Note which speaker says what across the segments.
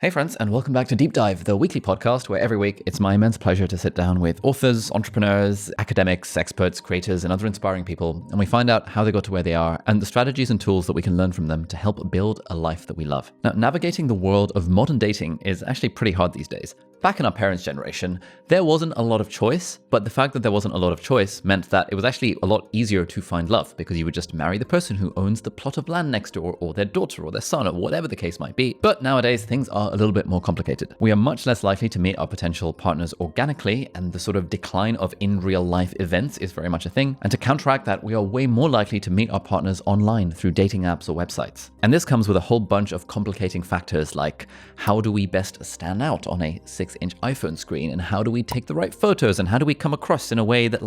Speaker 1: Hey friends, and welcome back to Deep Dive, the weekly podcast where every week it's my immense pleasure to sit down with authors, entrepreneurs, academics, experts, creators, and other inspiring people, and we find out how they got to where they are and the strategies and tools that we can learn from them to help build a life that we love. Now, navigating the world of modern dating is actually pretty hard these days. Back in our parents' generation, there wasn't a lot of choice, but the fact that there wasn't a lot of choice meant that it was actually a lot easier to find love because you would just marry the person who owns the plot of land next door, or their daughter, or their son, or whatever the case might be. But nowadays, things are a little bit more complicated. We are much less likely to meet our potential partners organically, and the sort of decline of in real life events is very much a thing. And to counteract that, we are way more likely to meet our partners online through dating apps or websites. And this comes with a whole bunch of complicating factors like how do we best stand out on a 6-inch iPhone screen, and how do we take the right photos, and how do we come across in a way that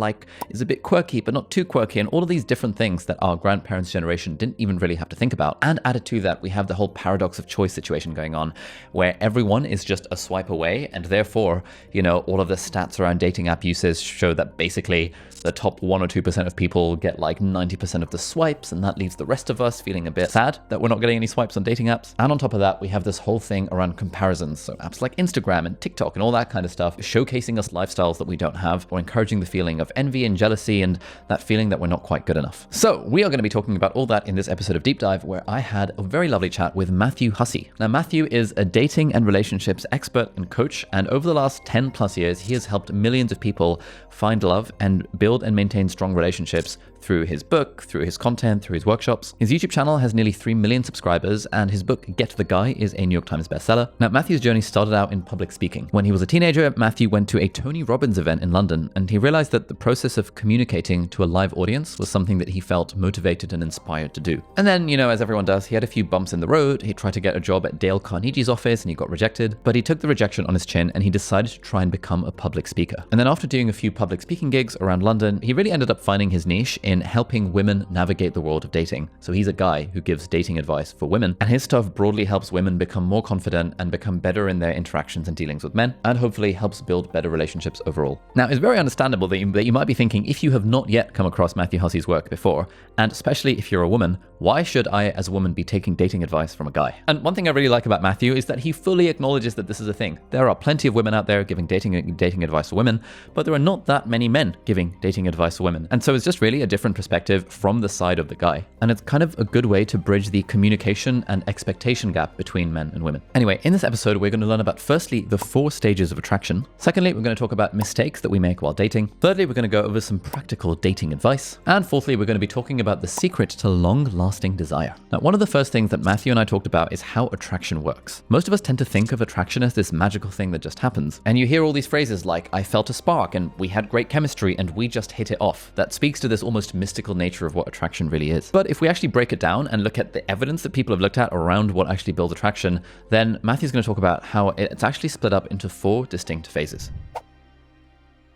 Speaker 1: is a bit quirky but not too quirky, and all of these different things that our grandparents' generation didn't even really have to think about. And added to that, we have the whole paradox of choice situation going on where everyone is just a swipe away, and therefore, all of the stats around dating app usage show that basically the top 1 or 2% of people get like 90% of the swipes, and that leaves the rest of us feeling a bit sad that we're not getting any swipes on dating apps. And on top of that, we have this whole thing around comparisons. So apps like Instagram and TikTok and all that kind of stuff showcasing us lifestyles that we don't have, or encouraging the feeling of envy and jealousy and that feeling that we're not quite good enough. So we are going to be talking about all that in this episode of Deep Dive, where I had a very lovely chat with Matthew Hussey. Now, Matthew is a dating and relationships expert and coach, and over the last 10 plus years, he has helped millions of people find love and build and maintain strong relationships through his book, through his content, through his workshops. His YouTube channel has nearly 3 million subscribers, and his book, Get the Guy, is a New York Times bestseller. Now, Matthew's journey started out in public speaking. When he was a teenager, Matthew went to a Tony Robbins event in London, and he realized that the process of communicating to a live audience was something that he felt motivated and inspired to do. And then, as everyone does, he had a few bumps in the road. He tried to get a job at Dale Carnegie's office, and he got rejected, but he took the rejection on his chin, and he decided to try and become a public speaker. And then after doing a few public speaking gigs around London, he really ended up finding his niche in helping women navigate the world of dating. So he's a guy who gives dating advice for women, and his stuff broadly helps women become more confident and become better in their interactions and dealings with men, and hopefully helps build better relationships overall. Now, it's very understandable that you might be thinking, if you have not yet come across Matthew Hussey's work before, and especially if you're a woman, why should I as a woman be taking dating advice from a guy? And one thing I really like about Matthew is that he fully acknowledges that this is a thing. There are plenty of women out there giving dating advice for women, but there are not that many men giving dating advice for women. And so it's just really a different perspective from the side of the guy. And it's kind of a good way to bridge the communication and expectation gap between men and women. Anyway, in this episode, we're going to learn about, firstly, the 4 stages of attraction. Secondly, we're going to talk about mistakes that we make while dating. Thirdly, we're going to go over some practical dating advice. And fourthly, we're going to be talking about the secret to long-lasting desire. Now, one of the first things that Matthew and I talked about is how attraction works. Most of us tend to think of attraction as this magical thing that just happens. And you hear all these phrases like, I felt a spark, and we had great chemistry, and we just hit it off. That speaks to this almost mystical nature of what attraction really is. But if we actually break it down and look at the evidence that people have looked at around what actually builds attraction, then Matthew's going to talk about how it's actually split up into 4 distinct phases.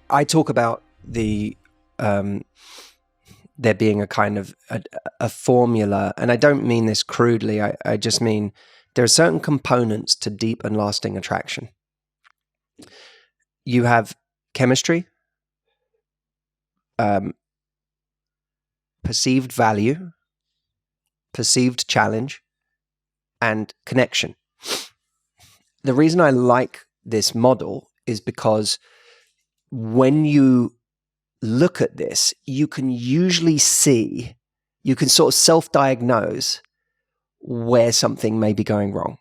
Speaker 2: I talk about there being a kind of a formula, and I don't mean this crudely. I just mean there are certain components to deep and lasting attraction. You have chemistry, perceived value, perceived challenge, and connection. The reason I like this model is because when you look at this, you can usually see, you can sort of self-diagnose where something may be going wrong.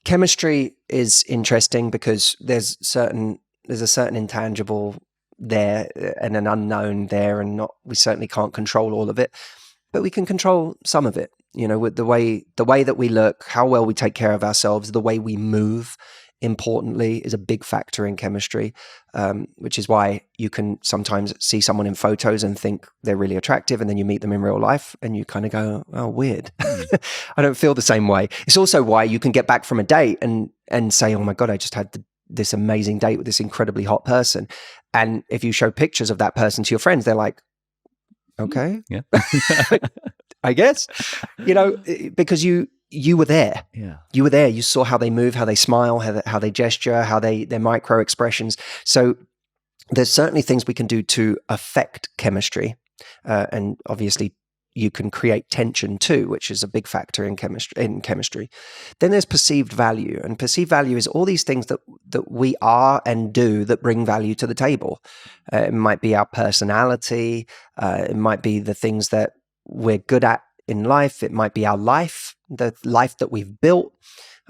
Speaker 2: Chemistry is interesting because there's a certain intangible there and an unknown there, and we certainly can't control all of it, but we can control some of it. With the way that we look, how well we take care of ourselves, the way we move, importantly, is a big factor in chemistry, which is why you can sometimes see someone in photos and think they're really attractive, and then you meet them in real life and you kind of go, oh, weird. I don't feel the same way. It's also why you can get back from a date and say, oh my God, I just had this amazing date with this incredibly hot person. And if you show pictures of that person to your friends, they're like, okay,
Speaker 1: yeah,
Speaker 2: I guess, because you were there.
Speaker 1: Yeah.
Speaker 2: You were there. You saw how they move, how they smile, how they gesture, their micro expressions. So there's certainly things we can do to affect chemistry. And obviously you can create tension too, which is a big factor in chemistry. Then there's perceived value, and perceived value is all these things that we are and do that bring value to the table. It might be our personality, it might be the things that we're good at in life, it might be our life, the life that we've built.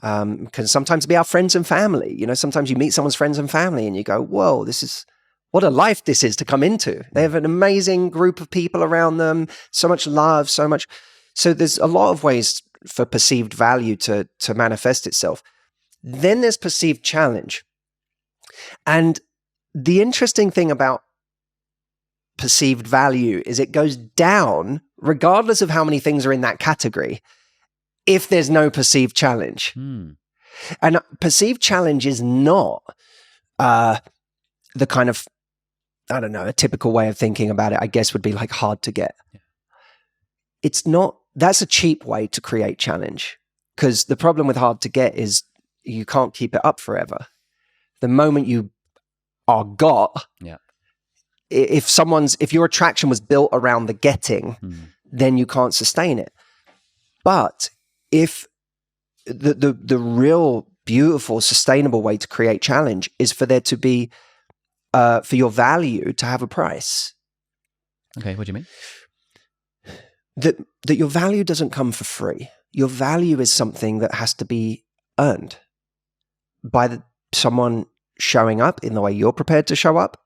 Speaker 2: Can sometimes be our friends and family. You know, sometimes you meet someone's friends and family and you go, whoa, this is what a life this is to come into. They have an amazing group of people around them, so much love, so much. So there's a lot of ways for perceived value to manifest itself. Then there's perceived challenge. And the interesting thing about perceived value is it goes down regardless of how many things are in that category if there's no perceived challenge. And perceived challenge is not the kind of, I don't know, a typical way of thinking about it, I guess, would be like hard to get. Yeah. It's not, that's a cheap way to create challenge, because the problem with hard to get is you can't keep it up forever. The moment you are got, if your attraction was built around the getting, then you can't sustain it. But if the real beautiful, sustainable way to create challenge is for there to be, for your value to have a price.
Speaker 1: Okay, what do you mean?
Speaker 2: That your value doesn't come for free. Your value is something that has to be earned by someone showing up in the way you're prepared to show up,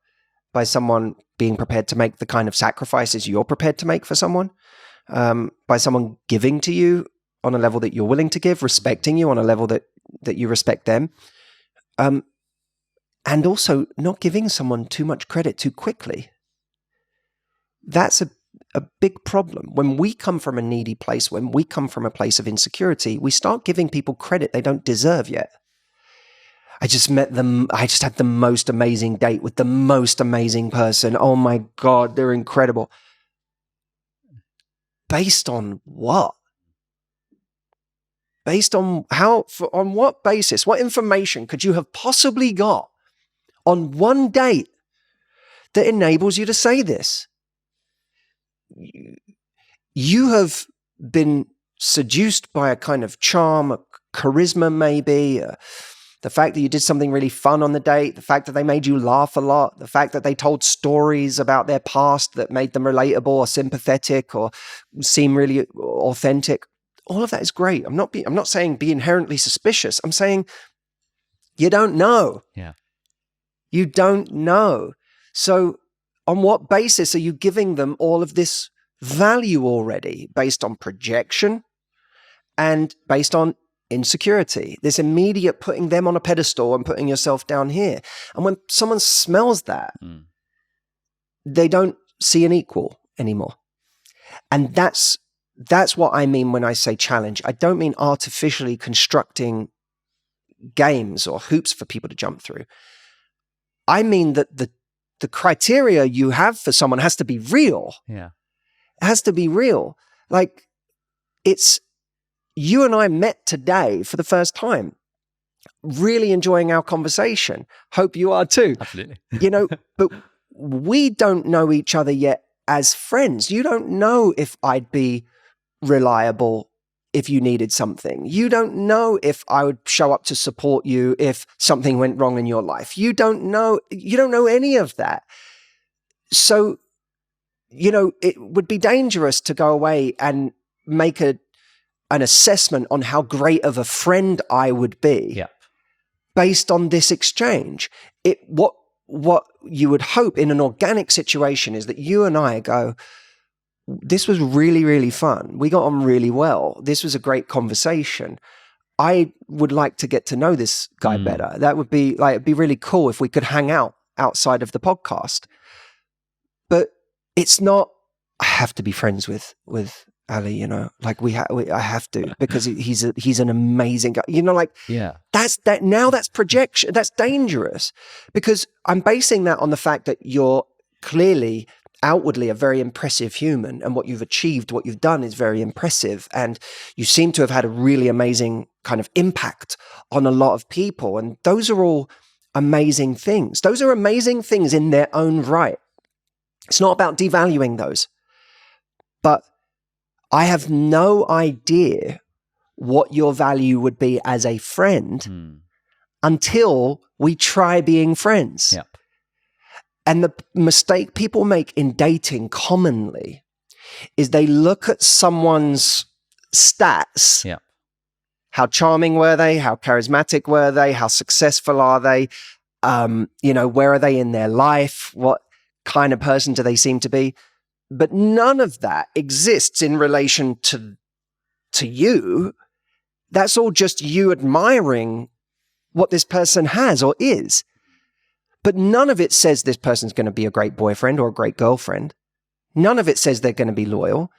Speaker 2: by someone being prepared to make the kind of sacrifices you're prepared to make for someone, by someone giving to you on a level that you're willing to give, respecting you on a level that you respect them. And also not giving someone too much credit too quickly. That's a big problem. When we come from a needy place, when we come from a place of insecurity, we start giving people credit they don't deserve yet. I just had the most amazing date with the most amazing person. Oh my God, they're incredible. Based on what? Based on on what basis? What information could you have possibly got on one date that enables you to say this? You have been seduced by a kind of charm, a charisma maybe, the fact that you did something really fun on the date, the fact that they made you laugh a lot, the fact that they told stories about their past that made them relatable or sympathetic or seem really authentic. All of that is great. I'm not saying be inherently suspicious. I'm saying you don't know.
Speaker 1: Yeah.
Speaker 2: You don't know. So on what basis are you giving them all of this value already? Based on projection and based on insecurity. This immediate putting them on a pedestal and putting yourself down here. And when someone smells that, they don't see an equal anymore. And that's what I mean when I say challenge. I don't mean artificially constructing games or hoops for people to jump through. I mean that the criteria you have for someone has to be real.
Speaker 1: Yeah.
Speaker 2: It has to be real. Like, it's you and I met today for the first time. Really enjoying our conversation. Hope you are too.
Speaker 1: Absolutely.
Speaker 2: But we don't know each other yet as friends. You don't know if I'd be reliable if you needed something. You don't know if I would show up to support you if something went wrong in your life. You don't know any of that. So, it would be dangerous to go away and make an assessment on how great of a friend I would be based on this exchange. What you would hope in an organic situation is that you and I go, this was really, really fun. We got on really well. This was a great conversation. I would like to get to know this guy better. That would be it'd be really cool if we could hang out outside of the podcast. But it's not, I have to be friends with Ali, I have to, because he's an amazing guy, that's projection. That's dangerous, because I'm basing that on the fact that you're clearly outwardly a very impressive human, and what you've achieved, what you've done is very impressive, and you seem to have had a really amazing kind of impact on a lot of people, and those are all amazing things. Those are amazing things in their own right. It's not about devaluing those, but I have no idea what your value would be as a friend until we try being friends.
Speaker 1: Yep.
Speaker 2: And the mistake people make in dating commonly is they look at someone's stats.
Speaker 1: Yep.
Speaker 2: How charming were they? How charismatic were they? How successful are they? Where are they in their life? What kind of person do they seem to be? But none of that exists in relation to you. That's all just you admiring what this person has or is. But none of it says this person's going to be a great boyfriend or a great girlfriend. None of it says they're going to be loyal.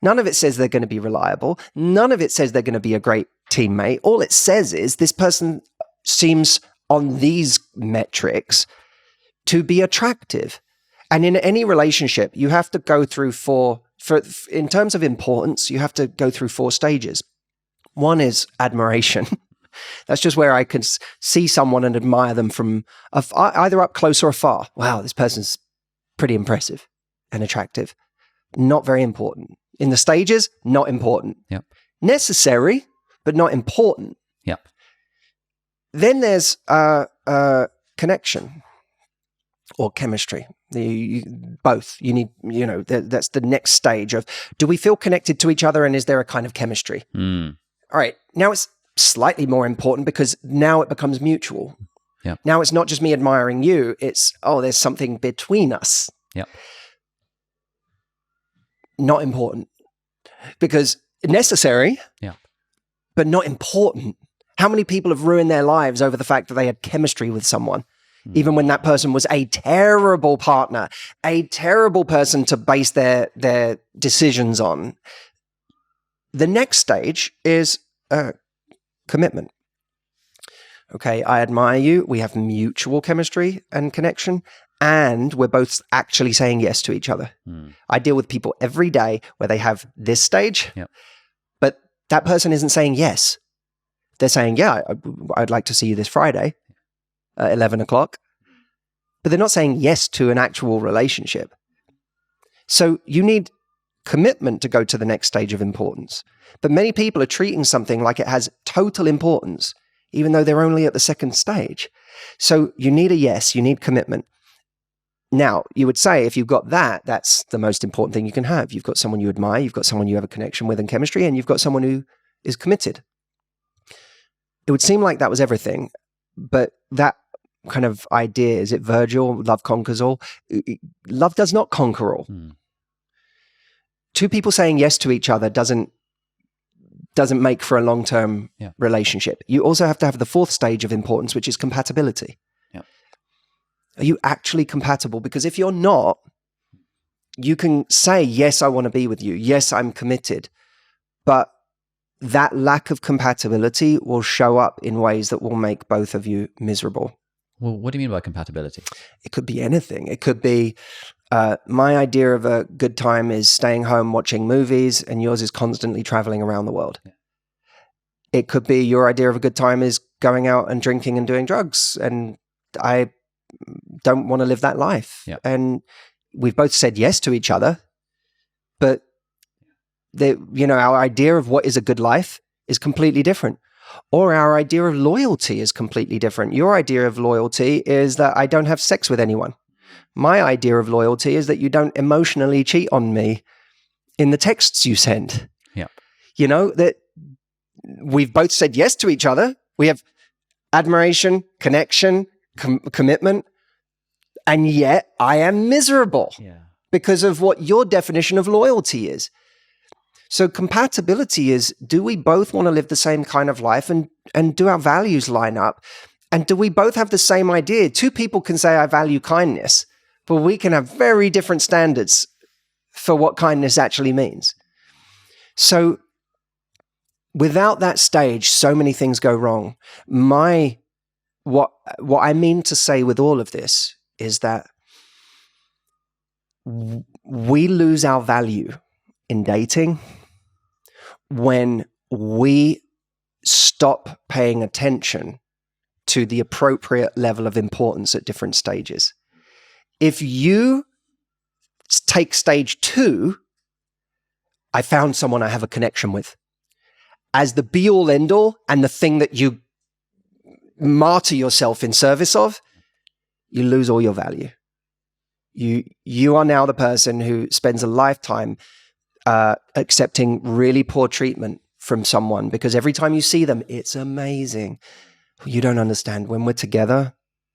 Speaker 2: None of it says they're going to be reliable. None of it says they're going to be a great teammate. All it says is this person seems on these metrics to be attractive. And in any relationship, you have to go through in terms of importance, you have to go through 4 stages. One is admiration. That's just where I can see someone and admire them from either up close or afar. Wow, this person's pretty impressive and attractive. Not very important. In the stages, not important.
Speaker 1: Yep.
Speaker 2: Necessary, but not important.
Speaker 1: Yep.
Speaker 2: Then there's connection or chemistry. Both. You need, that's the next stage of, do we feel connected to each other and is there a kind of chemistry? All right. Now it's slightly more important because now it becomes mutual.
Speaker 1: Yep.
Speaker 2: Now it's not just me admiring you. It's, there's something between us.
Speaker 1: Yep.
Speaker 2: Not important because necessary, but not important. How many people have ruined their lives over the fact that they had chemistry with someone, even when that person was a terrible partner, a terrible person to base their decisions on? The next stage is commitment. Okay, I admire you. We have mutual chemistry and connection. And we're both actually saying yes to each other. I deal with people every day where they have this stage, but that person isn't saying yes. They're saying, yeah, I'd like to see you this Friday at 11 o'clock. But they're not saying yes to an actual relationship. So you need commitment to go to the next stage of importance. But many people are treating something like it has total importance, even though they're only at the second stage. So you need a yes, you need commitment. Now, you would say if you've got that, that's the most important thing you can have. You've got someone you admire, you've got someone you have a connection with and chemistry, and you've got someone who is committed. It would seem like that was everything, but that kind of idea, is it Virgil, love conquers all? Love does not conquer all. Two people saying yes to each other doesn't make for a long-term relationship. You also have to have the 4th stage of importance, which is compatibility. Are you actually compatible? Because if you're not, you can say, yes, I want to be with you. Yes, I'm committed. But that lack of compatibility will show up in ways that will make both of you miserable.
Speaker 1: Well, what do you mean by compatibility?
Speaker 2: It could be anything. It could be my idea of a good time is staying home watching movies and yours is constantly traveling around the world. It could be your idea of a good time is going out and drinking and doing drugs. And I don't want to live that life. And we've both said yes to each other, but our idea of what is a good life is completely different. Or our idea of loyalty is completely different. Your idea of loyalty is that I don't have sex with anyone. My idea of loyalty is that you don't emotionally cheat on me in the texts you send. That we've both said yes to each other. We have admiration, connection, commitment, and yet I am miserable because of what your definition of loyalty is. So compatibility is, do we both want to live the same kind of life and do our values line up? And do we both have the same idea? Two people can say, I value kindness, but we can have very different standards for what kindness actually means. So without that stage, so many things go wrong. What I mean to say with all of this is that we lose our value in dating when we stop paying attention to the appropriate level of importance at different stages. If you take stage 2 I found someone I have a connection with. As the be all end all and the thing that you martyr yourself in service of, you lose all your value. You are now the person who spends a lifetime accepting really poor treatment from someone because every time you see them, it's amazing. You don't understand. When we're together,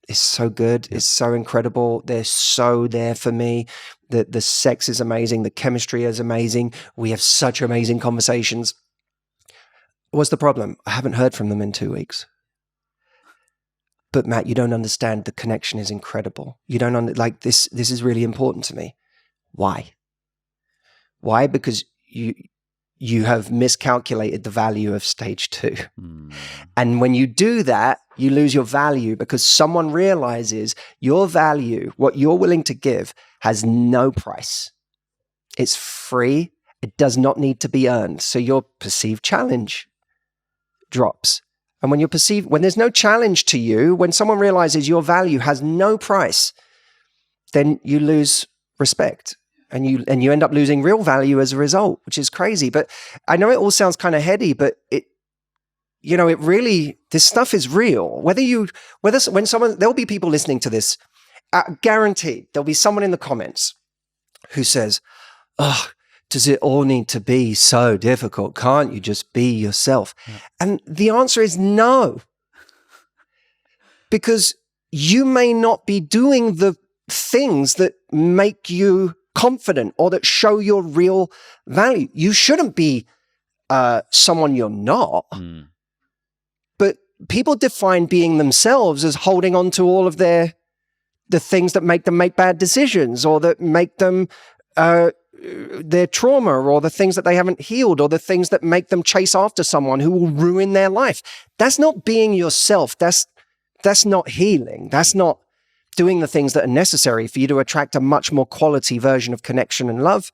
Speaker 2: it's so good. It's so incredible. They're so there for me. The sex is amazing. The chemistry is amazing. We have such amazing conversations. What's the problem? I haven't heard from them in 2 weeks. But Matt, you don't understand. The connection is incredible. You don't like this. This is really important to me. Why? Why? Because you have miscalculated the value of stage 2. And when you do that, you lose your value because someone realizes your value, what you're willing to give, has no price. It's free. It does not need to be earned. So your perceived challenge drops. And when there's no challenge to you, when someone realizes your value has no price, then you lose respect. And you end up losing real value as a result, which is crazy. But I know it all sounds kind of heady, but this stuff is real. There'll be people listening to this, guaranteed, there'll be someone in the comments who says, "Oh, does it all need to be so difficult? Can't you just be yourself?" Yeah. And the answer is no. Because you may not be doing the things that make you confident or that show your real value. You shouldn't be someone you're not. But people define being themselves as holding on to all of the things that make them make bad decisions or that make them their trauma or the things that they haven't healed or the things that make them chase after someone who will ruin their life. That's not being yourself. That's not healing. That's not doing the things that are necessary for you to attract a much more quality version of connection and love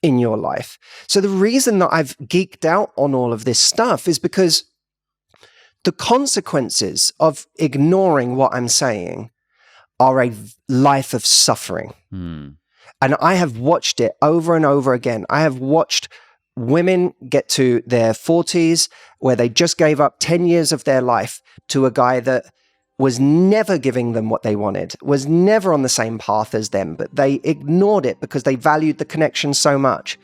Speaker 2: in your life. So the reason that I've geeked out on all of this stuff is because the consequences of ignoring what I'm saying are a life of suffering. And I have watched it over and over again. I have watched women get to their 40s where they just gave up 10 years of their life to a guy that was never giving them what they wanted, was never on the same path as them, but they ignored it because they valued the connection so much,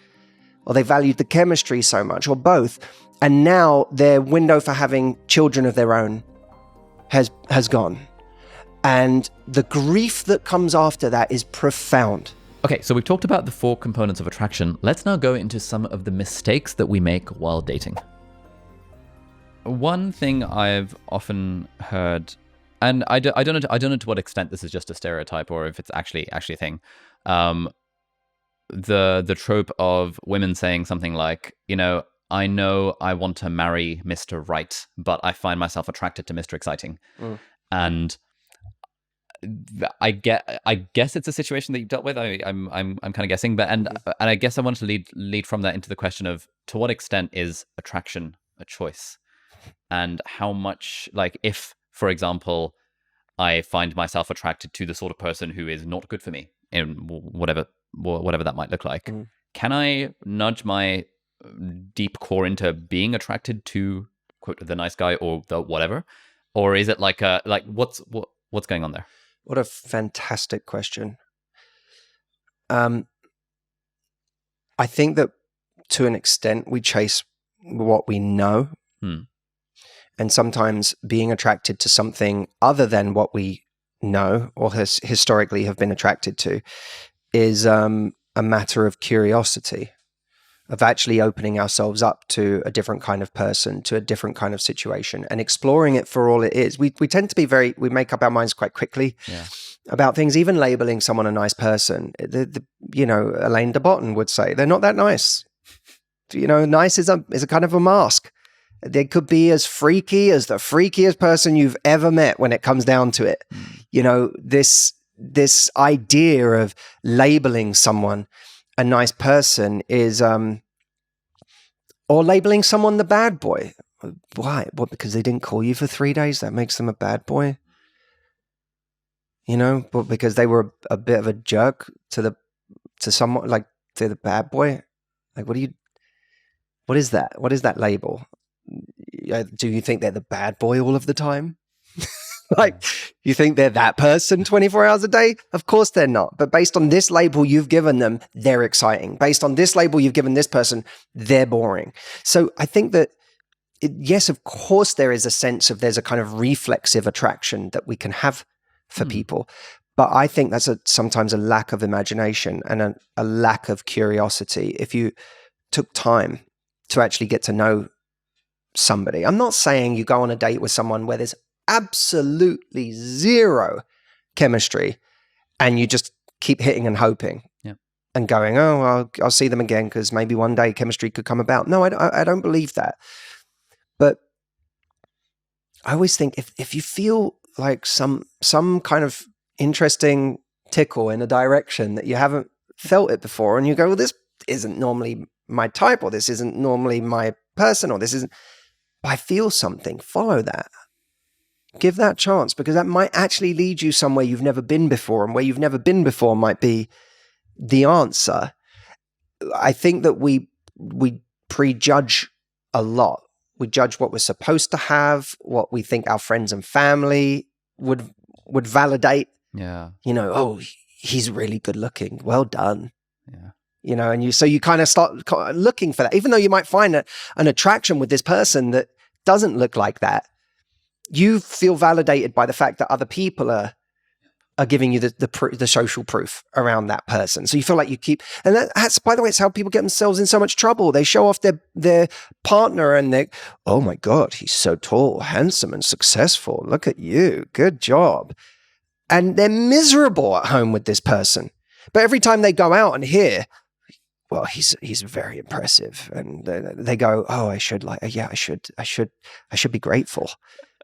Speaker 2: or they valued the chemistry so much, or both. And now their window for having children of their own has gone. And the grief that comes after that is profound.
Speaker 1: Okay, so we've talked about the 4 components of attraction. Let's now go into some of the mistakes that we make while dating. One thing I've often heard, and I don't know to what extent this is just a stereotype or if it's actually a thing. The trope of women saying something like, I know I want to marry Mr. Right, but I find myself attracted to Mr. Exciting. And I guess it's a situation that you've dealt with. I'm kind of guessing, but and I guess I wanted to lead from that into the question of to what extent is attraction a choice, and how much, like, if, for example, I find myself attracted to the sort of person who is not good for me in whatever that might look like, can I nudge my deep core into being attracted to, quote, the nice guy or the whatever, or is it like what's going on there?
Speaker 2: What a fantastic question. I think that to an extent we chase what we know. And sometimes being attracted to something other than what we know or historically have been attracted to is a matter of curiosity, of actually opening ourselves up to a different kind of person, to a different kind of situation, and exploring it for all it is. We tend to be we make up our minds quite quickly about things, even labeling someone a nice person. Elaine de Botton would say, they're not that nice. Nice is a kind of a mask. They could be as freaky as the freakiest person you've ever met when it comes down to it. This idea of labeling someone a nice person is, or labeling someone the bad boy. Why? What? Because they didn't call you for 3 days? That makes them a bad boy? But because they were a bit of a jerk to someone, like, to the bad boy? Like, what do you, What is that? What is that label? Do you think they're the bad boy all of the time? Like, you think they're that person 24 hours a day? Of course they're not. But based on this label you've given them, they're exciting. Based on this label you've given this person, they're boring. So I think that, yes, of course there is a sense of, there's a kind of reflexive attraction that we can have for people. But I think that's sometimes a lack of imagination and a lack of curiosity. If you took time to actually get to know somebody. I'm not saying you go on a date with someone where there's absolutely zero chemistry and you just keep hitting and hoping and going, oh, I'll see them again because maybe one day chemistry could come about. No, I don't believe that. But I always think if you feel like some kind of interesting tickle in a direction that you haven't felt it before, and you go, well, this isn't normally my type, or this isn't normally my person, or this isn't, I feel something, follow that. Give that chance, because that might actually lead you somewhere you've never been before, and where you've never been before might be the answer. I think that we prejudge a lot. We judge what we're supposed to have, what we think our friends and family would validate.
Speaker 1: Yeah.
Speaker 2: You know, oh, he's really good looking. Well done.
Speaker 1: Yeah.
Speaker 2: You know, and so you kind of start looking for that, even though you might find an attraction with this person that doesn't look like that. You feel validated by the fact that other people are giving you the social proof around that person. So you feel like you keep, and that's, by the way, it's how people get themselves in so much trouble. They show off their partner and they, oh my God, he's so tall, handsome and successful. Look at you. Good job. And they're miserable at home with this person. But every time they go out and hear, well, he's very impressive. And they go, oh, I should be grateful.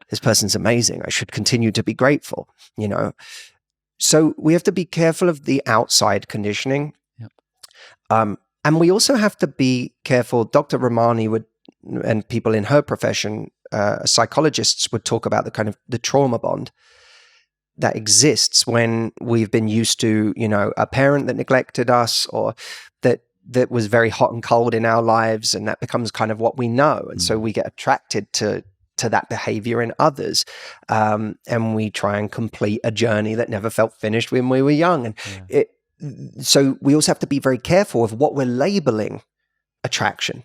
Speaker 2: This person's amazing. I should continue to be grateful, you know? So we have to be careful of the outside conditioning.
Speaker 1: Yep.
Speaker 2: And we also have to be careful. Dr. Ramani and people in her profession, psychologists would talk about the trauma bond that exists when we've been used to, you know, a parent that neglected us, or that was very hot and cold in our lives, and that becomes kind of what we know. And so we get attracted to that behavior in others. And we try and complete a journey that never felt finished when we were young. And so we also have to be very careful of what we're labeling attraction.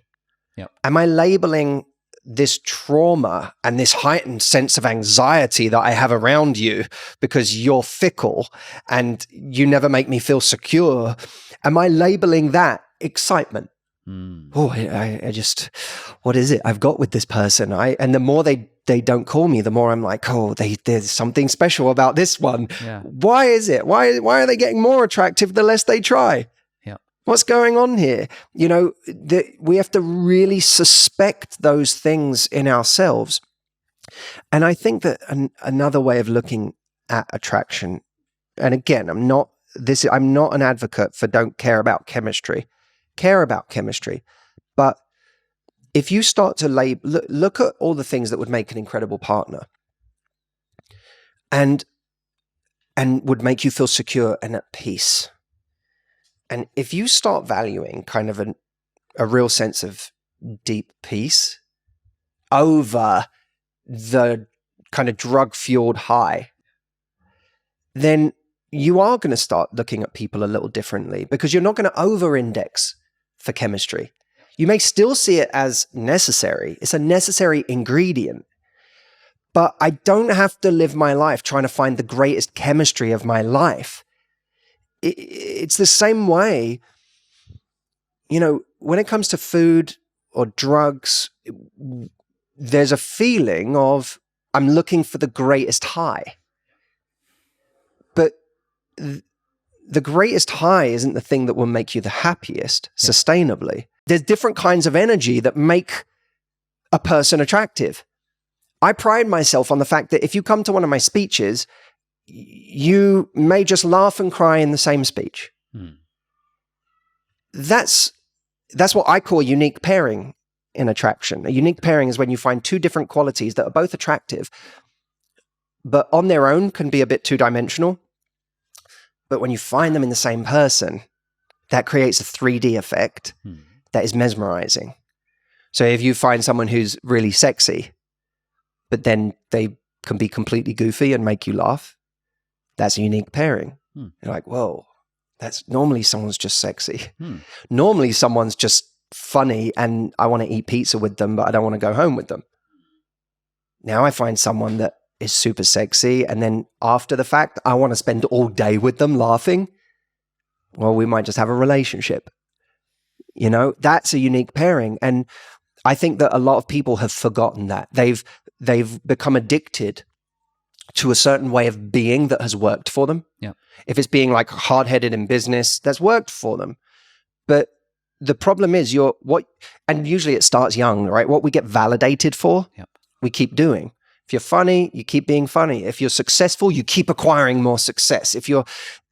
Speaker 1: Yep.
Speaker 2: Am I labeling this trauma and this heightened sense of anxiety that I have around you because you're fickle and you never make me feel secure? Am I labeling that excitement? Oh, I just, what is it I've got with this person? And the more they don't call me, the more I'm like, oh, there's something special about this one.
Speaker 1: Yeah.
Speaker 2: Why is it? Why are they getting more attractive the less they try?
Speaker 1: Yeah.
Speaker 2: What's going on here? You know, we have to really suspect those things in ourselves. And I think that another way of looking at attraction, and again, I'm not an advocate for don't care about chemistry. Care about chemistry. But if you start to look at all the things that would make an incredible partner and would make you feel secure and at peace. And if you start valuing kind of a real sense of deep peace over the kind of drug-fueled high, then you are going to start looking at people a little differently, because you're not going to over-index for chemistry. You may still see it as necessary. It's a necessary ingredient. But I don't have to live my life trying to find the greatest chemistry of my life. It's the same way, you know, when it comes to food or drugs, there's a feeling of, I'm looking for the greatest high. But the greatest high isn't the thing that will make you the happiest sustainably. There's different kinds of energy that make a person attractive. I pride myself on the fact that if you come to one of my speeches, you may just laugh and cry in the same speech. That's what I call unique pairing in attraction. A unique pairing is when you find two different qualities that are both attractive, but on their own can be a bit two-dimensional. But when you find them in the same person, that creates a 3D effect that is mesmerizing. So if you find someone who's really sexy, but then they can be completely goofy and make you laugh, that's a unique pairing. You're like, whoa, that's normally someone's just sexy. Normally someone's just funny and I want to eat pizza with them, but I don't want to go home with them. Now I find someone that is super sexy, and then after the fact, I want to spend all day with them laughing. Well, we might just have a relationship. You know, that's a unique pairing. And I think that a lot of people have forgotten that. They've become addicted to a certain way of being that has worked for them.
Speaker 1: Yeah.
Speaker 2: If it's being like hard-headed in business, that's worked for them. But the problem is and usually it starts young, right? What we get validated for, we keep doing. If you're funny, you keep being funny. If you're successful, you keep acquiring more success.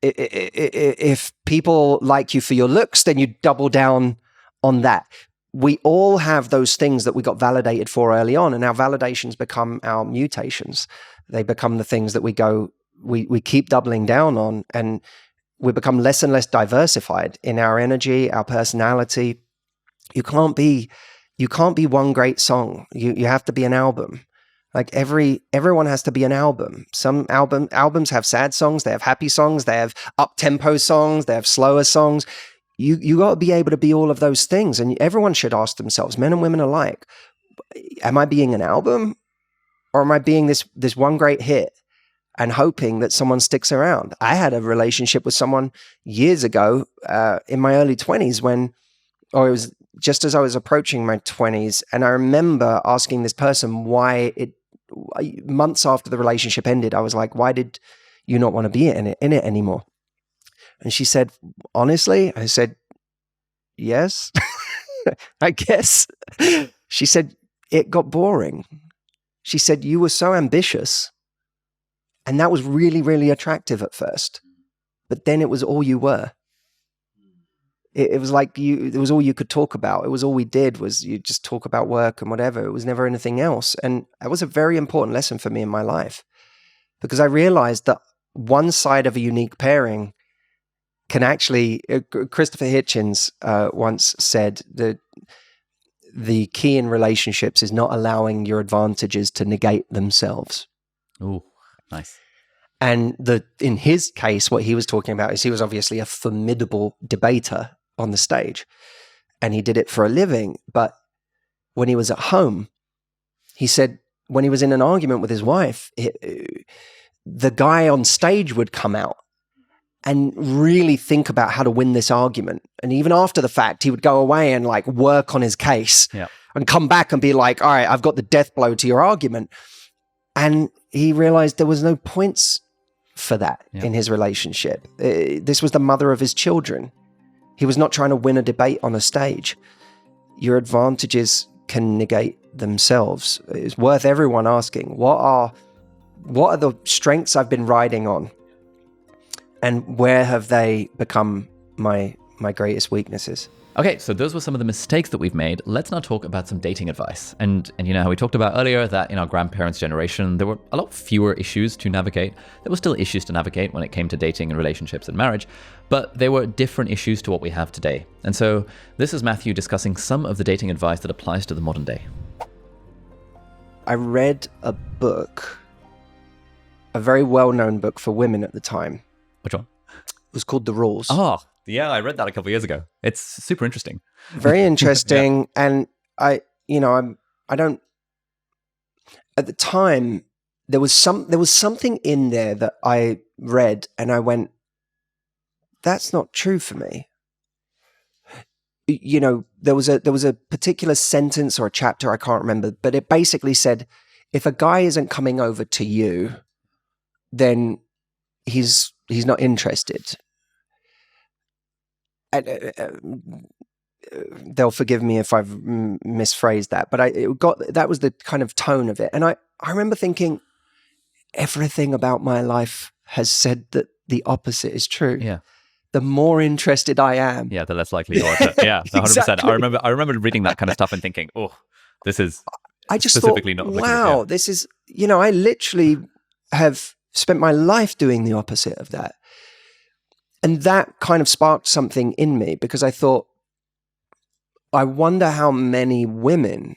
Speaker 2: If people like you for your looks, then you double down on that. We all have those things that we got validated for early on, and our validations become our mutations. They become the things that we keep doubling down on, and we become less and less diversified in our energy, our personality. You can't be one great song. You have to be an album. Like everyone has to be an album. Some albums have sad songs, they have happy songs, they have up-tempo songs, they have slower songs. You got to be able to be all of those things. And everyone should ask themselves, men and women alike, am I being an album, or am I being this one great hit and hoping that someone sticks around? I had a relationship with someone years ago in my early 20s it was just as I was approaching my 20s. And I remember asking this person months after the relationship ended, I was like, why did you not want to be in it anymore? And she said, honestly, I said, yes, I guess. She said, it got boring. She said, you were so ambitious, and that was really, really attractive at first, but then it was all you were. It was like it was all you could talk about. It was all we did was you just talk about work and whatever. It was never anything else. And that was a very important lesson for me in my life, because I realized that one side of a unique pairing can actually, Christopher Hitchens once said that the key in relationships is not allowing your advantages to negate themselves.
Speaker 1: Oh, nice.
Speaker 2: And in his case, what he was talking about is he was obviously a formidable debater on the stage, and he did it for a living. But when he was at home, he said when he was in an argument with his wife, the guy on stage would come out and really think about how to win this argument. And even after the fact, he would go away and like work on his case and come back and be like, all right, I've got the death blow to your argument. And he realized there was no points for that in his relationship. This was the mother of his children. He was not trying to win a debate on a stage. Your advantages can negate themselves. It's worth everyone asking, what are the strengths I've been riding on? And where have they become my greatest weaknesses?
Speaker 1: Okay, so those were some of the mistakes that we've made. Let's now talk about some dating advice. And you know how we talked about earlier that in our grandparents' generation, there were a lot fewer issues to navigate. There were still issues to navigate when it came to dating and relationships and marriage, but they were different issues to what we have today. And so this is Matthew discussing some of the dating advice that applies to the modern day.
Speaker 2: I read a book, a very well-known book for women at the time.
Speaker 1: Which one?
Speaker 2: It was called The Rules.
Speaker 1: Oh, yeah, I read that a couple of years ago. It's super interesting.
Speaker 2: Very interesting. And I don't, at the time, there was something in there that I read and I went, that's not true for me. You know, there was a particular sentence or a chapter, I can't remember, but it basically said, if a guy isn't coming over to you, then he's not interested. They'll forgive me if I've misphrased that, but that was the kind of tone of it. And I remember thinking, everything about my life has said that the opposite is true.
Speaker 1: Yeah.
Speaker 2: The more interested I am.
Speaker 1: Yeah, the less likely you are to. Yeah, 100%.
Speaker 2: Exactly.
Speaker 1: I remember reading that kind of stuff and thinking, oh, this is
Speaker 2: I just
Speaker 1: specifically
Speaker 2: thought,
Speaker 1: not
Speaker 2: wow, this is, I literally have spent my life doing the opposite of that. And that kind of sparked something in me, because I thought, I wonder how many women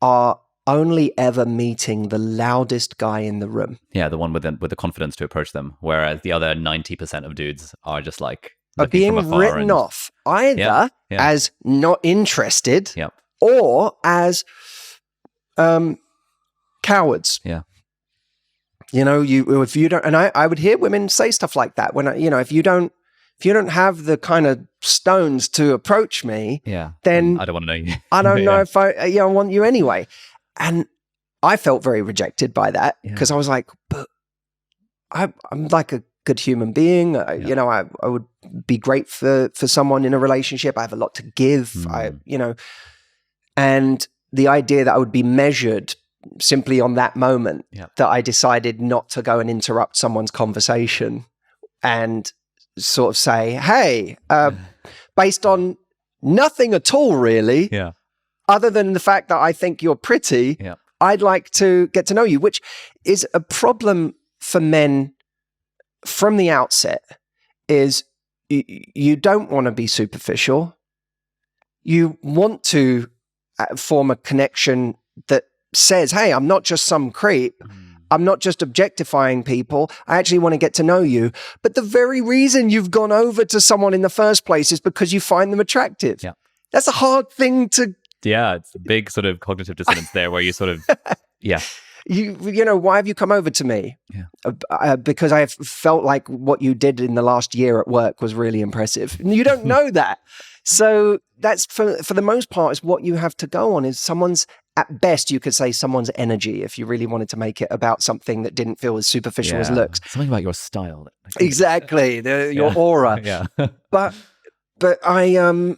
Speaker 2: are only ever meeting the loudest guy in the room.
Speaker 1: Yeah, the one with the confidence to approach them, whereas the other 90% of dudes are just like
Speaker 2: Are
Speaker 1: looking
Speaker 2: being
Speaker 1: from afar
Speaker 2: written off either as not interested or as cowards.
Speaker 1: Yeah.
Speaker 2: You know, if you don't, and I would hear women say stuff like that when if you don't have the kind of stones to approach me, then
Speaker 1: I don't want to know you.
Speaker 2: I don't know if I want you anyway. And I felt very rejected by that because I was like, but I'm like a good human being. You know, I would be great for someone in a relationship. I have a lot to give. And the idea that I would be measured simply on that moment that I decided not to go and interrupt someone's conversation and sort of say, hey, based on nothing at all, really, other than the fact that I think you're pretty, I'd like to get to know you, which is a problem for men from the outset, is you don't want to be superficial. You want to form a connection that says, hey, I'm not just some creep. I'm not just objectifying people. I actually want to get to know you. But the very reason you've gone over to someone in the first place is because you find them attractive. Yeah. That's a hard thing to...
Speaker 1: Yeah, it's a big sort of cognitive dissonance there where you sort of...
Speaker 2: You know, why have you come over to me? Because I felt like what you did in the last year at work was really impressive. And you don't know that. So that's, for the most part, is what you have to go on, is someone's... At best, you could say someone's energy if you really wanted to make it about something that didn't feel as superficial as looks.
Speaker 1: Something about your style.
Speaker 2: Exactly, your aura. But I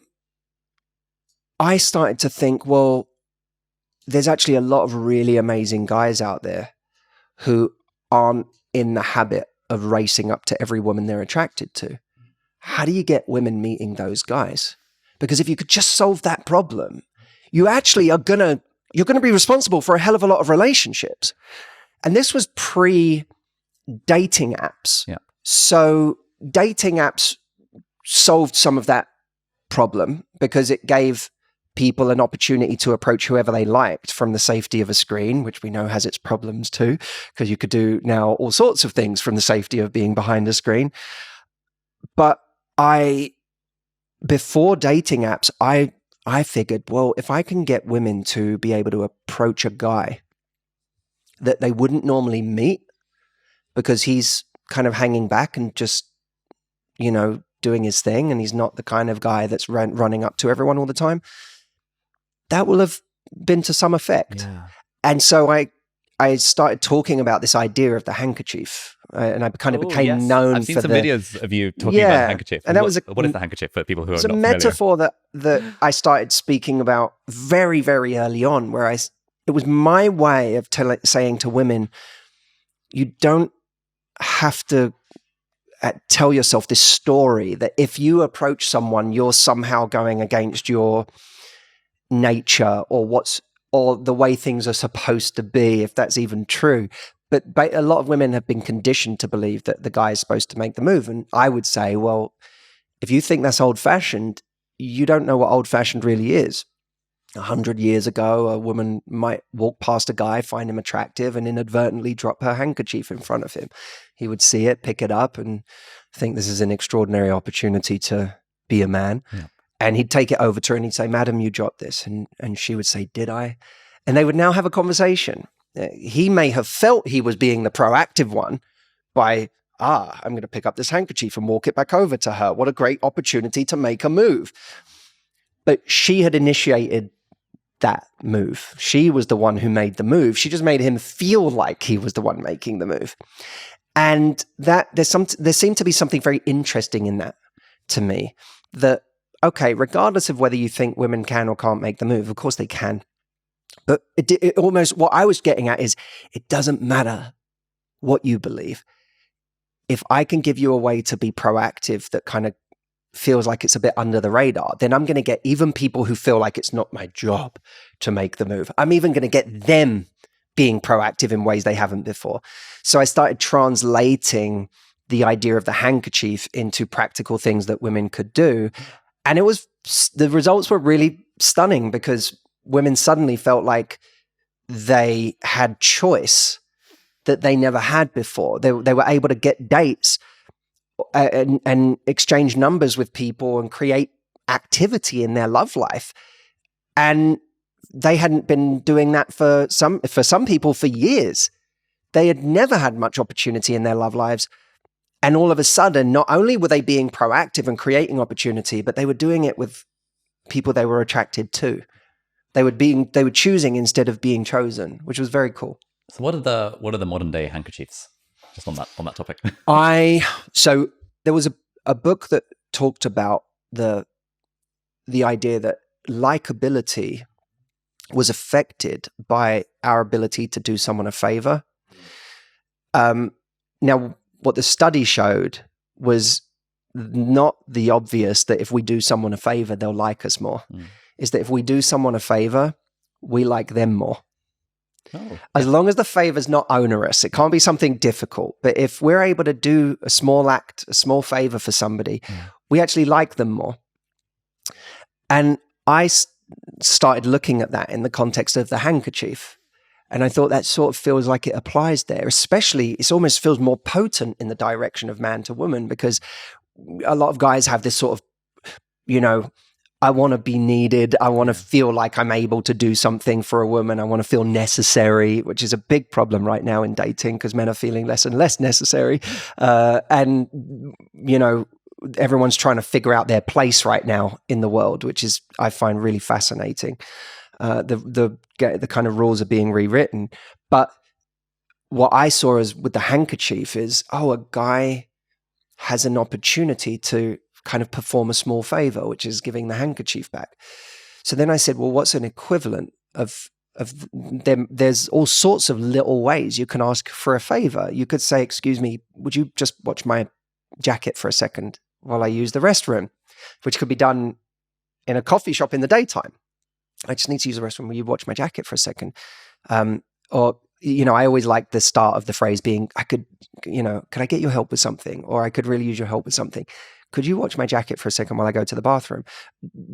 Speaker 2: started to think, well, there's actually a lot of really amazing guys out there who aren't in the habit of racing up to every woman they're attracted to. How do you get women meeting those guys? Because if you could just solve that problem, you actually are you're going to be responsible for a hell of a lot of relationships. And this was pre-dating apps. Yeah. So dating apps solved some of that problem because it gave people an opportunity to approach whoever they liked from the safety of a screen, which we know has its problems too, because you could do now all sorts of things from the safety of being behind a screen. But before dating apps, I figured, well, if I can get women to be able to approach a guy that they wouldn't normally meet because he's kind of hanging back and just, doing his thing, and he's not the kind of guy that's running up to everyone all the time, that will have been to some effect. Yeah. And so I started talking about this idea of the handkerchief, and I kind of became known.
Speaker 1: I've seen some videos of you talking about the handkerchief. And what is the handkerchief for people who are not familiar?
Speaker 2: It's a metaphor that I started speaking about very, very early on, where it was my way of saying to women, you don't have to tell yourself this story that if you approach someone, you're somehow going against your nature or the way things are supposed to be, if that's even true. But a lot of women have been conditioned to believe that the guy is supposed to make the move. And I would say, well, if you think that's old-fashioned, you don't know what old-fashioned really is. 100 years ago, a woman might walk past a guy, find him attractive, and inadvertently drop her handkerchief in front of him. He would see it, pick it up, and think this is an extraordinary opportunity to be a man. Yeah. And he'd take it over to her and he'd say, "Madam, you dropped this." And she would say, "Did I?" And they would now have a conversation. He may have felt he was being the proactive one by, I'm going to pick up this handkerchief and walk it back over to her. What a great opportunity to make a move. But she had initiated that move. She was the one who made the move. She just made him feel like he was the one making the move. And there seemed to be something very interesting in that to me, that, okay, regardless of whether you think women can or can't make the move, of course they can. But it almost, what I was getting at is, it doesn't matter what you believe. If I can give you a way to be proactive that kind of feels like it's a bit under the radar, then I'm going to get even people who feel like it's not my job to make the move. I'm even going to get them being proactive in ways they haven't before. So I started translating the idea of the handkerchief into practical things that women could do. And the results were really stunning because women suddenly felt like they had choice that they never had before. They were able to get dates and exchange numbers with people and create activity in their love life. And they hadn't been doing that for some people for years. They had never had much opportunity in their love lives. And all of a sudden, not only were they being proactive and creating opportunity, but they were doing it with people they were attracted to. They were choosing instead of being chosen, which was very cool.
Speaker 1: So what are the modern day handkerchiefs? Just on that topic.
Speaker 2: So there was a book that talked about the idea that likability was affected by our ability to do someone a favor. Now, what the study showed was not the obvious that if we do someone a favor, they'll like us more. Is that if we do someone a favor, we like them more. Oh, as long as the favor's not onerous, it can't be something difficult. But if we're able to do a small act, a small favor for somebody, we actually like them more. And I started looking at that in the context of the handkerchief. And I thought that sort of feels like it applies there, especially it almost feels more potent in the direction of man to woman, because a lot of guys have this sort of, I want to be needed. I want to feel like I'm able to do something for a woman. I want to feel necessary, which is a big problem right now in dating because men are feeling less and less necessary. And everyone's trying to figure out their place right now in the world, which is, I find really fascinating. The kind of rules are being rewritten. But what I saw is with the handkerchief is, a guy has an opportunity to kind of perform a small favor, which is giving the handkerchief back. So then I said, well, what's an equivalent of them? There's all sorts of little ways you can ask for a favor. You could say, excuse me, would you just watch my jacket for a second while I use the restroom, which could be done in a coffee shop in the daytime. I just need to use the restroom. Will you watch my jacket for a second? Or, I always like the start of the phrase being, could I get your help with something? Or I could really use your help with something. Could you watch my jacket for a second while I go to the bathroom?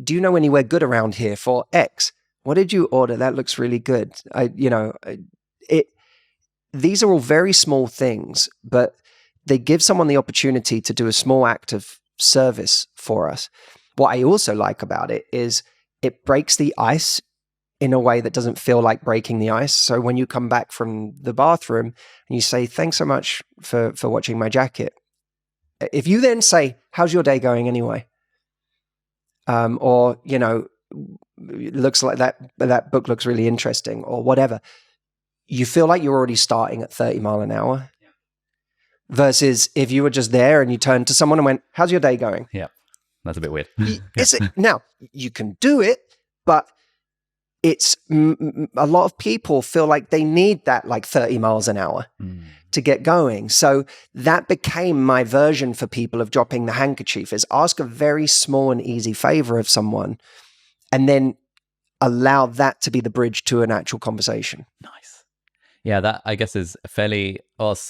Speaker 2: Do you know anywhere good around here for X? What did you order? That looks really good. These are all very small things, but they give someone the opportunity to do a small act of service for us. What I also like about it is it breaks the ice in a way that doesn't feel like breaking the ice. So when you come back from the bathroom and you say, thanks so much for watching my jacket. If you then say, how's your day going anyway? Or, it looks like that book looks really interesting or whatever. You feel like you're already starting at 30 miles an hour. Yeah. Versus if you were just there and you turned to someone and went, how's your day going?
Speaker 1: Yeah. That's a bit weird.
Speaker 2: Now, you can do it, but it's a lot of people feel like they need that like 30 miles an hour to get going. So that became my version for people of dropping the handkerchief, is ask a very small and easy favor of someone and then allow that to be the bridge to an actual conversation.
Speaker 1: Nice. Yeah, that I guess is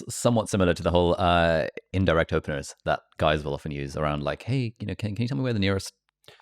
Speaker 1: somewhat similar to the whole indirect openers that guys will often use around like, hey, can you tell me where the nearest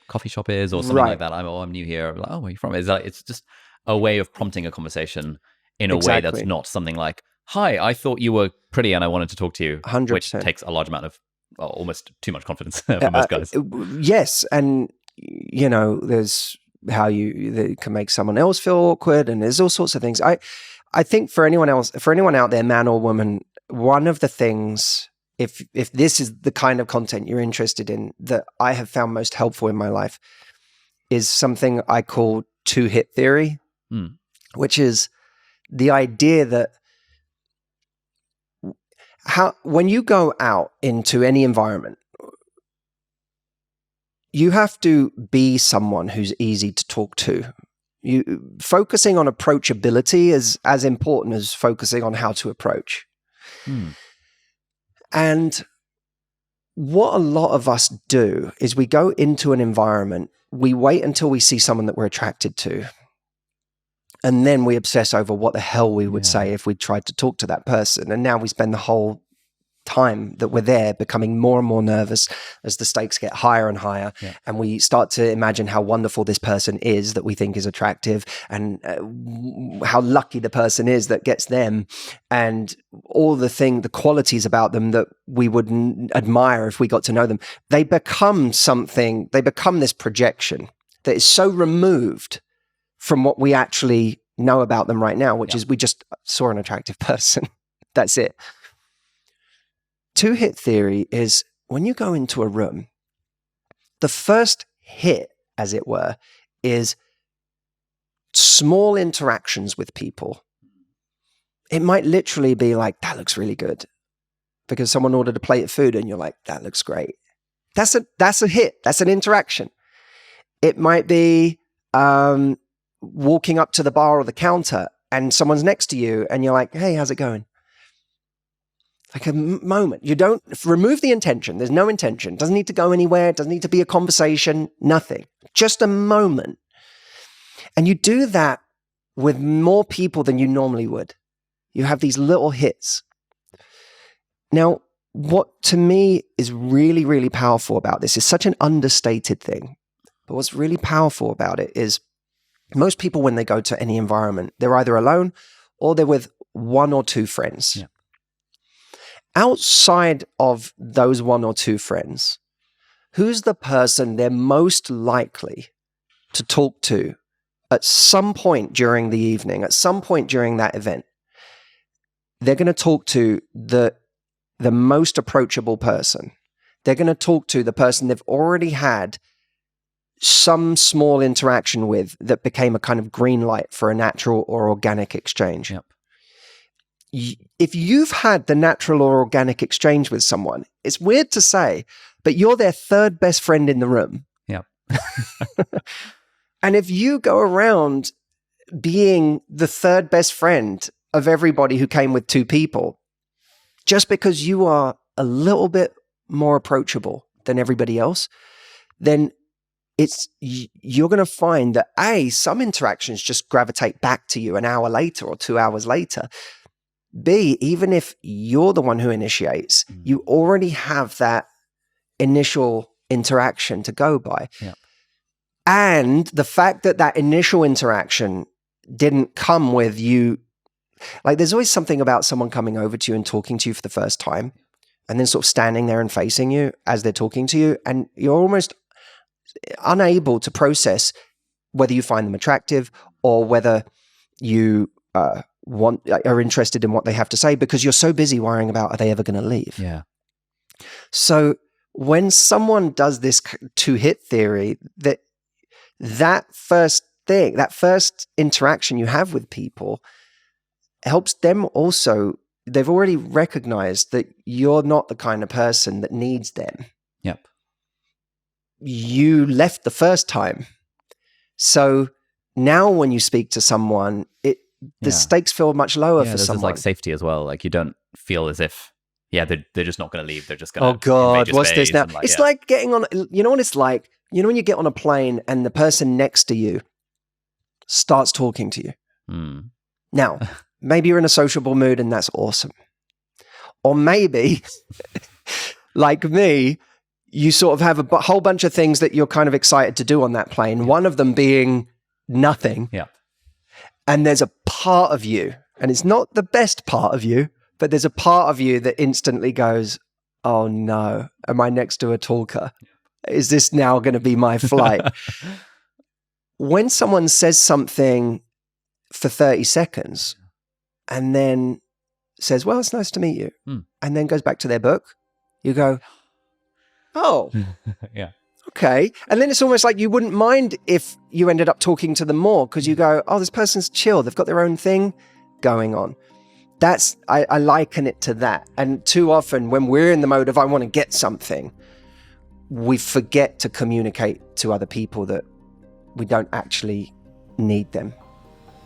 Speaker 1: coffee shop is or something like that? I'm new here. Like, where are you from? It's just a way of prompting a conversation in a way that's not something like, hi, I thought you were pretty and I wanted to talk to you,
Speaker 2: 100%.
Speaker 1: Which takes a large amount of almost too much confidence for most guys.
Speaker 2: Yes, and there's how they can make someone else feel awkward, and there's all sorts of things. I think for anyone out there, man or woman, one of the things, if this is the kind of content you're interested in, that I have found most helpful in my life, is something I call two-hit theory, which is the idea that when you go out into any environment, you have to be someone who's easy to talk to. Focusing on approachability is as important as focusing on how to approach. And what a lot of us do is we go into an environment, we wait until we see someone that we're attracted to, and then we obsess over what the hell we would say if we tried to talk to that person. And now we spend the whole time that we're there, becoming more and more nervous as the stakes get higher and higher.
Speaker 1: Yeah.
Speaker 2: And we start to imagine how wonderful this person is that we think is attractive, and how lucky the person is that gets them, and all the qualities about them that we would admire if we got to know them. They become this projection that is so removed from what we actually know about them right now, which is we just saw an attractive person. That's it. Two-hit theory is when you go into a room, the first hit, as it were, is small interactions with people. It might literally be like, that looks really good, because someone ordered a plate of food and you're like, that looks great. That's a hit. That's an interaction. It might be walking up to the bar or the counter and someone's next to you and you're like, hey, how's it going? Like a moment. You don't remove the intention. There's no intention. It doesn't need to go anywhere. It doesn't need to be a conversation. Nothing. Just a moment. And you do that with more people than you normally would. You have these little hits. Now, what to me is really, really powerful about this is such an understated thing. But what's really powerful about it is most people, when they go to any environment, they're either alone or they're with one or two friends.
Speaker 1: Yeah.
Speaker 2: Outside of those one or two friends, who's the person they're most likely to talk to at some point during the evening, at some point during that event? They're going to talk to the most approachable person. They're going to talk to the person they've already had some small interaction with that became a kind of green light for a natural or organic exchange.
Speaker 1: Yep.
Speaker 2: If you've had the natural or organic exchange with someone, it's weird to say, but you're their third best friend in the room.
Speaker 1: Yep.
Speaker 2: And if you go around being the third best friend of everybody who came with two people, just because you are a little bit more approachable than everybody else, then you're going to find that some interactions just gravitate back to you an hour later or 2 hours later. B, even if you're the one who initiates, you already have that initial interaction to go by.
Speaker 1: Yeah.
Speaker 2: And the fact that that initial interaction didn't come with you, like there's always something about someone coming over to you and talking to you for the first time and then sort of standing there and facing you as they're talking to you, and you're almost unable to process whether you find them attractive or whether you are interested in what they have to say, because you're so busy worrying about, are they ever going to leave?
Speaker 1: Yeah.
Speaker 2: So when someone does this two-hit theory, that first thing, that first interaction you have with people helps them also, they've already recognized that you're not the kind of person that needs them.
Speaker 1: Yep.
Speaker 2: You left the first time. So now when you speak to someone, the stakes feel much lower for someone.
Speaker 1: There's like safety as well. Like you don't feel as if, they're just not going to leave. They're just going to.
Speaker 2: Oh God, what's this now? It's like getting on. You know what it's like. You know when you get on a plane and the person next to you starts talking to you.
Speaker 1: Mm.
Speaker 2: Now, maybe you're in a sociable mood and that's awesome. Or maybe, like me, you sort of have a whole bunch of things that you're kind of excited to do on that plane. Yeah. One of them being nothing.
Speaker 1: Yeah.
Speaker 2: And there's a part of you, and it's not the best part of you, but there's a part of you that instantly goes, oh no, am I next to a talker? Is this now going to be my flight? When someone says something for 30 seconds and then says, well, it's nice to meet you, and then goes back to their book, you go, oh,
Speaker 1: yeah.
Speaker 2: Okay. And then it's almost like you wouldn't mind if you ended up talking to them more, because you go, oh, this person's chill. They've got their own thing going on. I liken it to that. And too often when we're in the mode of I want to get something, we forget to communicate to other people that we don't actually need them.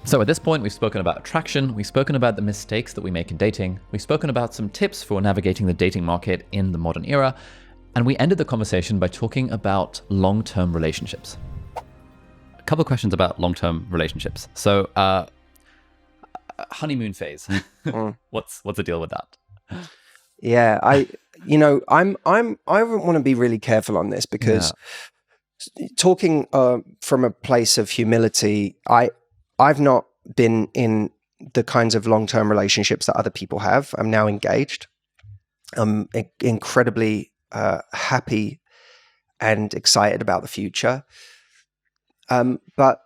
Speaker 1: So at this point, we've spoken about attraction, we've spoken about the mistakes that we make in dating, we've spoken about some tips for navigating the dating market in the modern era, and we ended the conversation by talking about long-term relationships. A couple of questions about long-term relationships. So, honeymoon phase. What's the deal with that?
Speaker 2: Yeah, I want to be really careful on this because talking from a place of humility, I've not been in the kinds of long-term relationships that other people have. I'm now engaged. I'm incredibly happy and excited about the future. But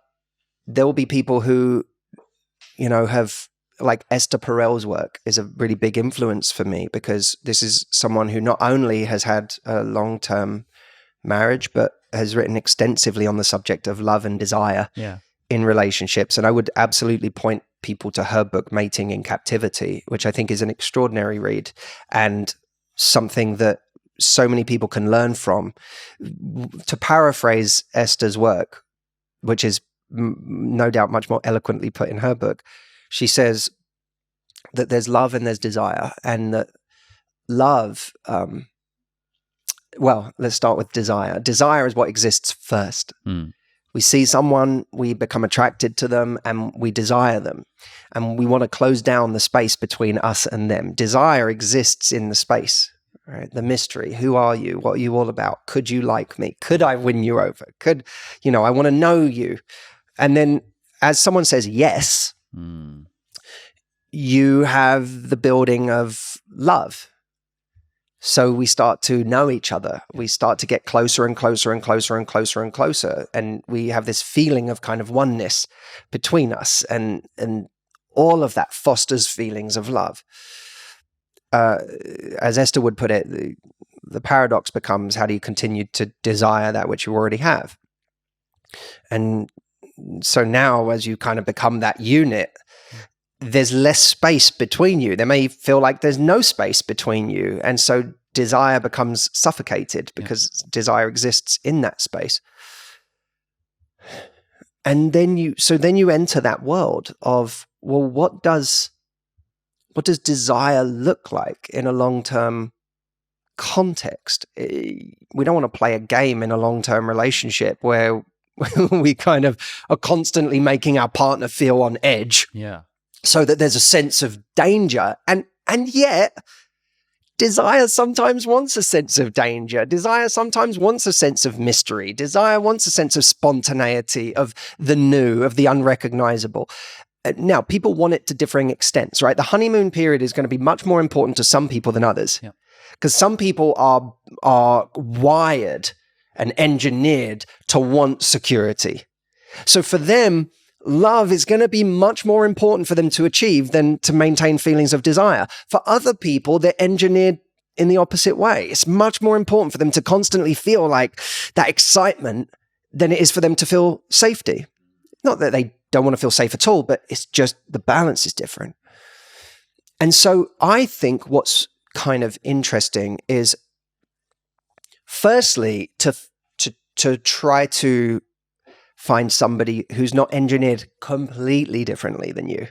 Speaker 2: there will be people who, have, like Esther Perel's work is a really big influence for me, because this is someone who not only has had a long-term marriage, but has written extensively on the subject of love and desire in relationships. And I would absolutely point people to her book, Mating in Captivity, which I think is an extraordinary read and something that so many people can learn from. To paraphrase Esther's work, which is no doubt much more eloquently put in her book, she says that there's love and there's desire, and that love, let's start with desire. Desire is what exists first. We see someone, we become attracted to them, and we desire them. And we want to close down the space between us and them. Desire exists in the space, right? The mystery. Who are you? What are you all about? Could you like me? Could I win you over? I want to know you. And then as someone says yes, you have the building of love. So we start to know each other. We start to get closer and closer and closer and closer and closer. And we have this feeling of kind of oneness between us. And all of that fosters feelings of love. As Esther would put it, the paradox becomes, how do you continue to desire that which you already have? And so now, as you kind of become that unit, there's less space between you. There may feel like there's no space between you. And so desire becomes suffocated because desire exists in that space. And then you enter that world of, well, what does desire look like in a long-term context? We don't want to play a game in a long-term relationship where we kind of are constantly making our partner feel on edge.
Speaker 1: Yeah.
Speaker 2: So that there's a sense of danger. And yet, desire sometimes wants a sense of danger. Desire sometimes wants a sense of mystery. Desire wants a sense of spontaneity, of the new, of the unrecognizable. Now, people want it to differing extents, right? The honeymoon period is going to be much more important to some people than others. Because some people are wired and engineered to want security. So for them, love is going to be much more important for them to achieve than to maintain feelings of desire. For other people, they're engineered in the opposite way. It's much more important for them to constantly feel like that excitement than it is for them to feel safety. Not that they don't want to feel safe at all, but it's just the balance is different. And so I think what's kind of interesting is, firstly, to try to find somebody who's not engineered completely differently than you,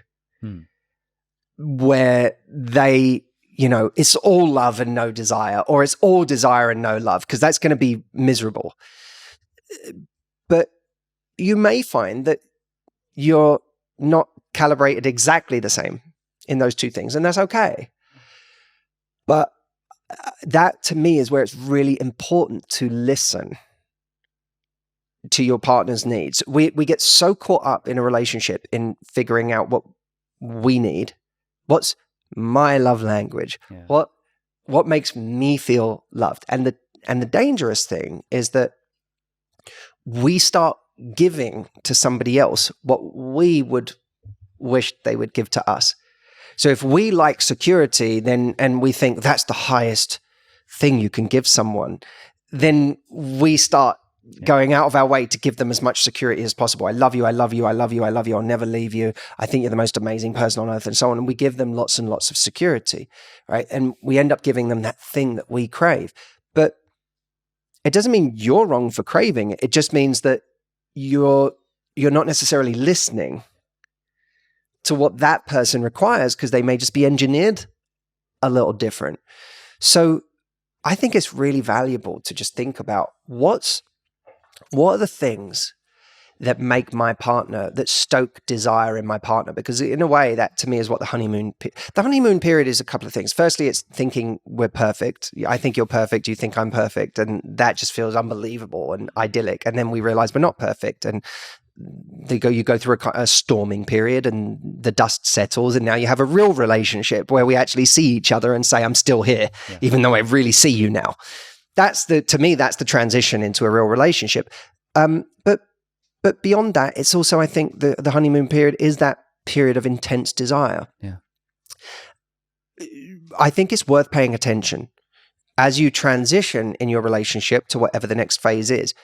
Speaker 2: where they, it's all love and no desire, or it's all desire and no love, because that's going to be miserable. But you may find that you're not calibrated exactly the same in those two things, and that's okay. But that, to me, is where it's really important to listen to your partner's needs. We get so caught up in a relationship in figuring out what we need. What's my love language? What makes me feel loved? And the dangerous thing is that we start giving to somebody else what we would wish they would give to us. So if we like security, and we think that's the highest thing you can give someone, then we start going out of our way to give them as much security as possible. I love you, I love you, I love you, I love you, I'll never leave you. I think you're the most amazing person on earth, and so on. And we give them lots and lots of security, right? And we end up giving them that thing that we crave. But it doesn't mean you're wrong for craving it. It just means that you're not necessarily listening to what that person requires, because they may just be engineered a little different. So I think it's really valuable to just think about what are the things that make my partner, that stoke desire in my partner. Because in a way, that to me is what the honeymoon period is. A couple of things. Firstly, it's thinking we're perfect. I think you're perfect. You think I'm perfect. And that just feels unbelievable and idyllic. And then we realize we're not perfect. And you go through a storming period and the dust settles. And now you have a real relationship where we actually see each other and say, I'm still here, even though I really see you now. To me, that's the transition into a real relationship. But beyond that, it's also, I think, the honeymoon period is that period of intense desire.
Speaker 1: Yeah.
Speaker 2: I think it's worth paying attention as you transition in your relationship to whatever the next phase is.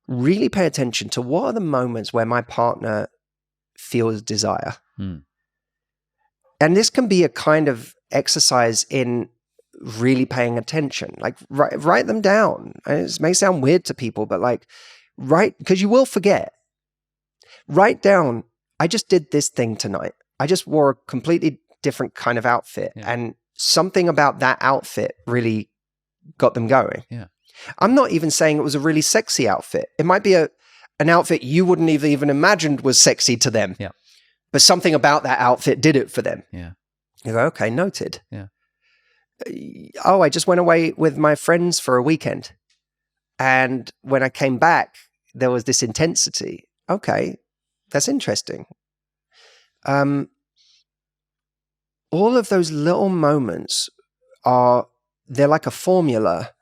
Speaker 2: Really pay attention to what are the moments where my partner feels desire. And this can be a kind of exercise in really paying attention. Like write them down. It may sound weird to people, but because you will forget. Write down, I just did this thing tonight. I just wore a completely different kind of outfit. Yeah. And something about that outfit really got them going.
Speaker 1: Yeah.
Speaker 2: I'm not even saying it was a really sexy outfit. It might be an outfit you wouldn't have even imagined was sexy to them.
Speaker 1: Yeah.
Speaker 2: But something about that outfit did it for them.
Speaker 1: Yeah.
Speaker 2: You go, okay, noted.
Speaker 1: Yeah.
Speaker 2: Oh, I just went away with my friends for a weekend. And when I came back, there was this intensity. Okay, that's interesting. All of those little moments they're like a formula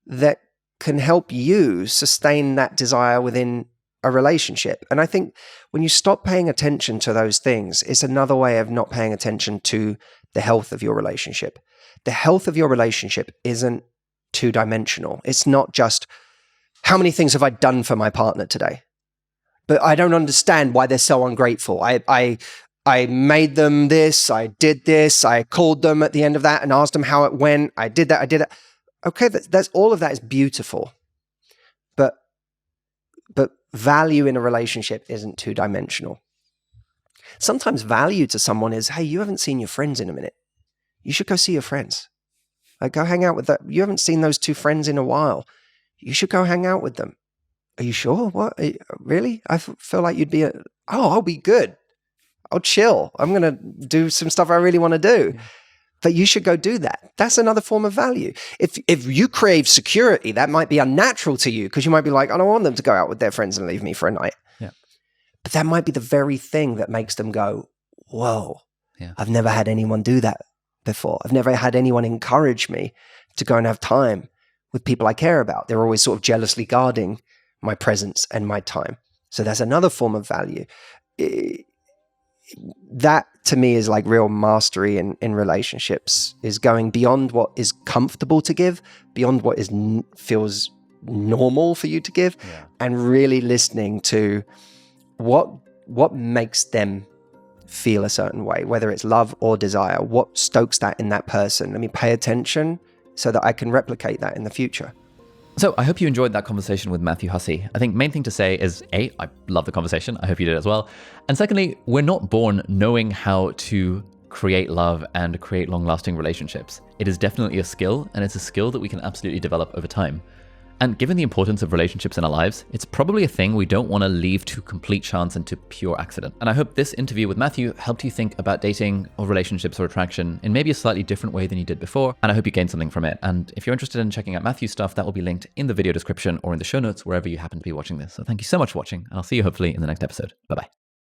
Speaker 2: that can help you sustain that desire within a relationship. And I think when you stop paying attention to those things, it's another way of not paying attention to the health of your relationship. The health of your relationship isn't two-dimensional. It's not just, how many things have I done for my partner today? But I don't understand why they're so ungrateful. I made them this, I did this, I called them at the end of that and asked them how it went. I did that. Okay, that's all of that is beautiful. But value in a relationship isn't two-dimensional. Sometimes value to someone is, hey, you haven't seen your friends in a minute. You should go see your friends. Like, go hang out with you haven't seen those two friends in a while. You should go hang out with them. Are you sure? What? Really? I feel like you'd be I'll be good. I'll chill. I'm going to do some stuff I really want to do. But you should go do that. That's another form of value. If you crave security, that might be unnatural to you because you might be like, I don't want them to go out with their friends and leave me for a night.
Speaker 1: Yeah.
Speaker 2: But that might be the very thing that makes them go, whoa,
Speaker 1: yeah.
Speaker 2: I've never had anyone do that before. I've never had anyone encourage me to go and have time with people I care about. They're always sort of jealously guarding my presence and my time. So that's another form of value. That to me is like real mastery in relationships, is going beyond what is comfortable to give, beyond what feels normal for you to give, and really listening to what makes them feel a certain way, whether it's love or desire, what stokes that in that person. Let me pay attention so that I can replicate that in the future.
Speaker 1: So I hope you enjoyed that conversation with Matthew Hussey. I think main thing to say is, A, I love the conversation. I hope you did as well. And secondly, we're not born knowing how to create love and create long-lasting relationships. It is definitely a skill, and it's a skill that we can absolutely develop over time. And given the importance of relationships in our lives, it's probably a thing we don't want to leave to complete chance and to pure accident. And I hope this interview with Matthew helped you think about dating or relationships or attraction in maybe a slightly different way than you did before. And I hope you gained something from it. And if you're interested in checking out Matthew's stuff, that will be linked in the video description or in the show notes, wherever you happen to be watching this. So thank you so much for watching, and I'll see you hopefully in the next episode. Bye-bye.